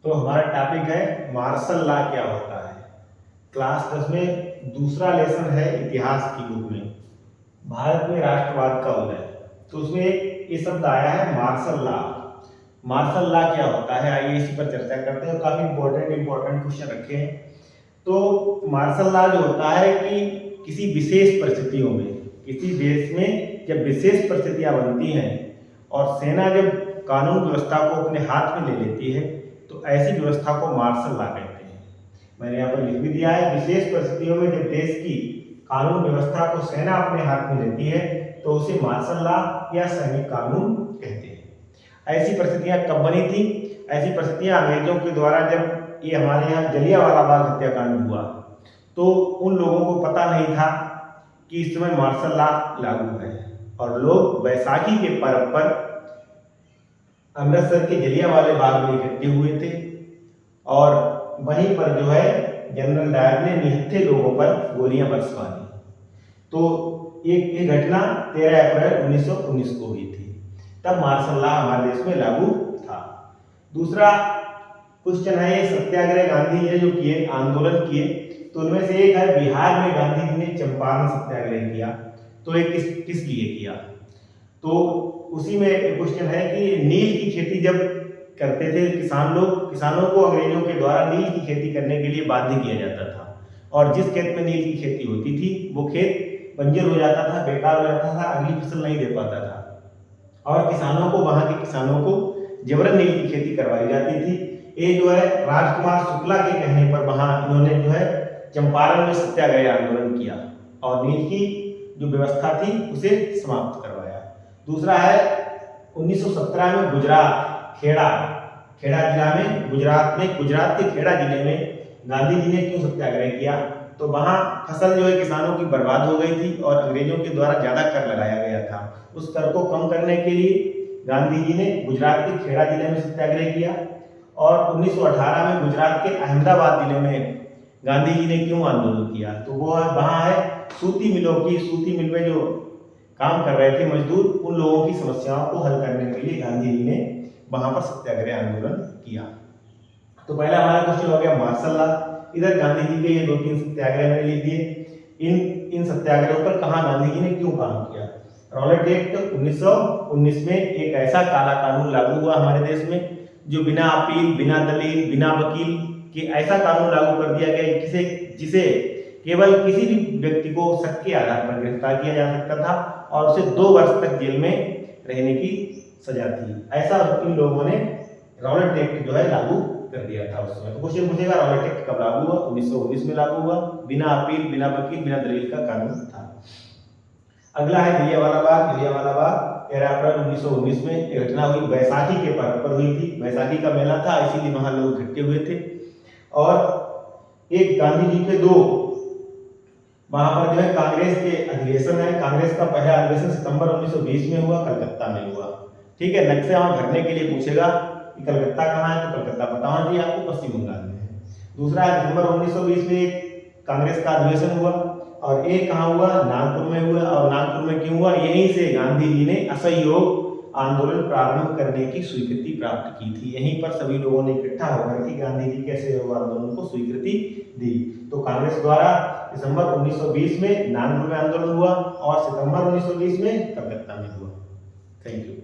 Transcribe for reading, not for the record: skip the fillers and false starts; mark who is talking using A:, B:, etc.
A: तो हमारा टॉपिक है मार्शल लॉ क्या होता है। क्लास 10 में दूसरा लेसन है इतिहास की बुक में, भारत में राष्ट्रवाद का उदय। तो उसमें एक ये शब्द आया है मार्शल लॉ। मार्शल लॉ क्या होता है, आइए इसी पर चर्चा करते हैं। काफी इंपॉर्टेंट क्वेश्चन रखे हैं। तो मार्शल लॉ जो होता है कि किसी विशेष परिस्थितियों में, किसी देश में जब विशेष परिस्थितियां बनती हैं और सेना जब कानून व्यवस्था को अपने हाथ में ले लेती है, तो ऐसी व्यवस्था को मार्शल लॉ कहते हैं। मैंने यहाँ पर लिख भी दिया है, विशेष परिस्थितियों में जब देश की कानून व्यवस्था को सेना अपने हाथ में लेती है तो उसे मार्शल लॉ या सैनिक कानून कहते हैं। ऐसी परिस्थितियां कब बनी थी? ऐसी परिस्थितियां अंग्रेजों के द्वारा जब ये हमारे यहाँ जलियांवाला बाग हत्याकांड हुआ, तो उन लोगों को पता नहीं था कि इस समय मार्शल लॉ लागू है, और लोग बैसाखी के पर्व पर अमृतसर के जलियांवाले बाग में इकट्ठे हुए थे और वहीं पर जो है जनरल डायर ने निहत्थे लोगों पर गोलियां बरसवा दी। तो एक घटना 13 अप्रैल 1919 को हुई थी, तब मार्शल लॉ हमारे देश में लागू था। दूसरा क्वेश्चन है, ये सत्याग्रह गांधी जी जो किए, आंदोलन किए, तो उनमें से एक है बिहार में गांधी जी ने चंपारण सत्याग्रह किया। तो ये किस लिए किया? तो उसी में क्वेश्चन है कि नील की खेती जब करते थे किसानों को अंग्रेजों के द्वारा नील की खेती करने के लिए बाध्य किया जाता था, और जिस खेत में नील की खेती होती थी वो खेत बंजर हो जाता था, बेकार हो जाता था, अगली फसल नहीं दे पाता था, और वहां के किसानों को जबरन नील की खेती करवाई जाती थी। ये जो है राजकुमार शुक्ला के कहने पर वहां इन्होंने जो है चंपारण में सत्याग्रह आंदोलन किया और नील की जो व्यवस्था थी उसे समाप्त करवाया। दूसरा है 1917 में खेड़ा जिला में, गुजरात के खेड़ा जिले में गांधी जी ने क्यों सत्याग्रह किया? तो वहां फसल जो है किसानों की बर्बाद हो गई थी और अंग्रेजों के द्वारा ज्यादा कर लगाया गया था। उस कर को कम करने के लिए गांधी जी ने गुजरात के खेड़ा जिले में सत्याग्रह किया। और 1918 में गुजरात के अहमदाबाद जिले में गांधी जी ने क्यों आंदोलन किया? तो वो वहां है सूती मिल में जो काम कर रहे थे मजदूर, उन लोगों की समस्याओं को हल करने के लिए गांधी जी ने वहां पर सत्याग्रह आंदोलन किया। तो पहला हमारा क्वेश्चन हो गया मार्शल लॉ। इधर गांधी जी के ये 2-3 सत्याग्रह में लीजिए। इन सत्याग्रहों पर कहां गांधी जी ने क्यों काम किया? रॉलेट एक्ट 1919 में एक ऐसा काला कानून लागू हुआ हमारे देश में जो बिना अपील, बिना दलील, बिना वकील के ऐसा कानून लागू कर दिया गया जिसे केवल किसी भी व्यक्ति को शक के आधार पर गिरफ्तार किया जा सकता था और उसे 2 वर्ष तक जेल में रहने की सजा थी। ऐसा इन लोगों ने रॉलेट एक्ट जो है लागू कर दिया था उस समय। तो क्वेश्चन पूछेगा रॉलेट एक्ट कब लागू हुआ? 1919 में लागू हुआ। बिना अपील, बिना वकील, बिना दलील का कानून था। अगला है जलियांवाला बाग 13 अप्रैल 1919 में एक घटना हुई, बैसाखी के पर्व पर हुई थी। बैसाखी का मेला था, इसीलिए वहां लोग इकट्ठे हुए थे और एक गांधी जी के 2 वहां पर जो है कांग्रेस के अधिवेशन है। कांग्रेस का पहला अधिवेशन सितंबर 1920 में हुआ, कलकत्ता में हुआ। ठीक है, नक्शे वहां भरने के लिए पूछेगा कि कलकत्ता कहाँ है, तो कलकत्ता पता होना चाहिए आपको, पश्चिम बंगाल में है। दूसरा है दिसंबर 1920 में एक कांग्रेस का अधिवेशन हुआ और एक कहाँ हुआ? नागपुर में हुआ। और नागपुर में क्यों हुआ? यहीं से गांधी जी ने असहयोग आंदोलन प्रारंभ करने की स्वीकृति प्राप्त की थी। यहीं पर सभी लोगों ने इकट्ठा होकर के गांधी जी के असहयोग आंदोलन को स्वीकृति दी। तो कांग्रेस द्वारा दिसंबर 1920 में नागपुर में आंदोलन हुआ और सितंबर 1920 में कलकत्ता में हुआ। Thank you.